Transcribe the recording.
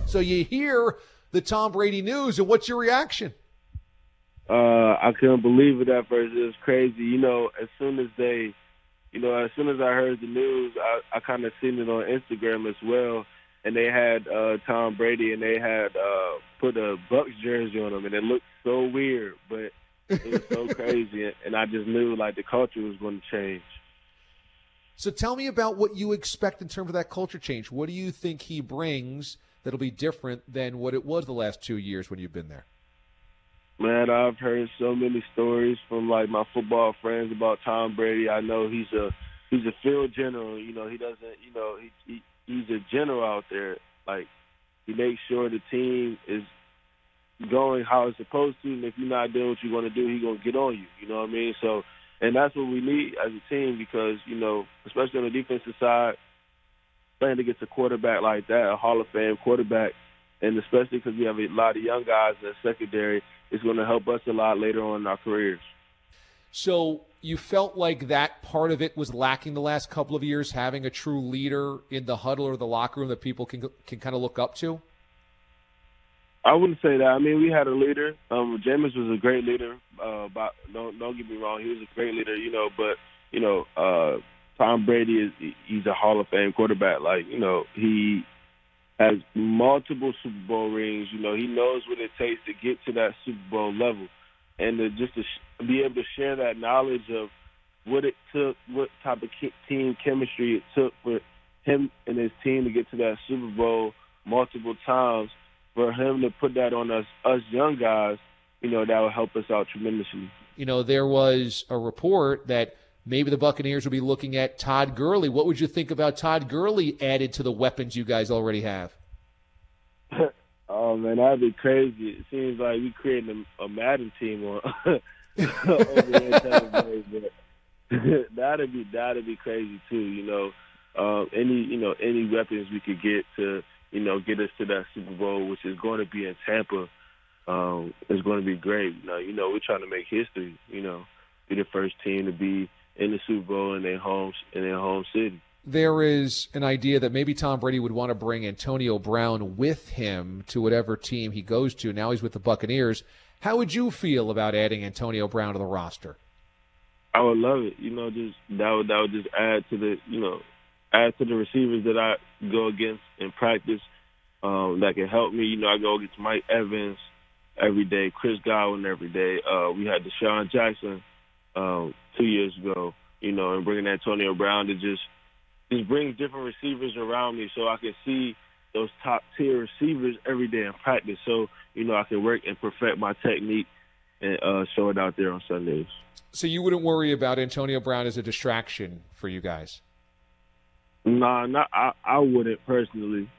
So you hear the Tom Brady news, and what's your reaction? I couldn't believe it at first. It was crazy. As soon as I heard the news, I kind of seen it on Instagram as well. And they had Tom Brady, and they had put a Bucs jersey on him, and it looked so weird, but it was so crazy. And I just knew, the culture was going to change. So tell me about what you expect in terms of that culture change. What do you think he brings that'll be different than what it was the last 2 years when you've been there? Man, I've heard so many stories from my football friends about Tom Brady. I know he's a field general. He doesn't. He's a general out there. He makes sure the team is going how it's supposed to, and if you're not doing what you want to do, he's gonna get on you. You know what I mean? So, and that's what we need as a team because especially on the defensive side, playing against a quarterback like that, a Hall of Fame quarterback, and especially because we have a lot of young guys in the secondary, it's going to help us a lot later on in our careers. So you felt like that part of it was lacking the last couple of years, having a true leader in the huddle or the locker room that people can kind of look up to? I wouldn't say that. I mean, we had a leader. Jameis was a great leader. But don't get me wrong, he was a great leader. But Tom Brady he's a Hall of Fame quarterback. He has multiple Super Bowl rings. He knows what it takes to get to that Super Bowl level. And to be able to share that knowledge of what it took, what type of team chemistry it took for him and his team to get to that Super Bowl multiple times, for him to put that on us young guys, that will help us out tremendously. There was a report that maybe the Buccaneers will be looking at Todd Gurley. What would you think about Todd Gurley added to the weapons you guys already have? Oh, man, that'd be crazy. It seems like we creating a Madden team over there. That'd be crazy too. Any weapons we could get to get us to that Super Bowl, which is going to be in Tampa, is going to be great. We're trying to make history. Be the first team to be in the Super Bowl in their home city. There is an idea that maybe Tom Brady would want to bring Antonio Brown with him to whatever team he goes to. Now he's with the Buccaneers. How would you feel about adding Antonio Brown to the roster? I would love it. That would just add to the receivers that I go against in practice. That can help me. I go against Mike Evans every day, Chris Godwin every day. We had Deshaun Jackson 2 years ago. And bringing Antonio Brown to just brings different receivers around me so I can see those top-tier receivers every day in practice so, I can work and perfect my technique and show it out there on Sundays. So you wouldn't worry about Antonio Brown as a distraction for you guys? Nah, I wouldn't personally.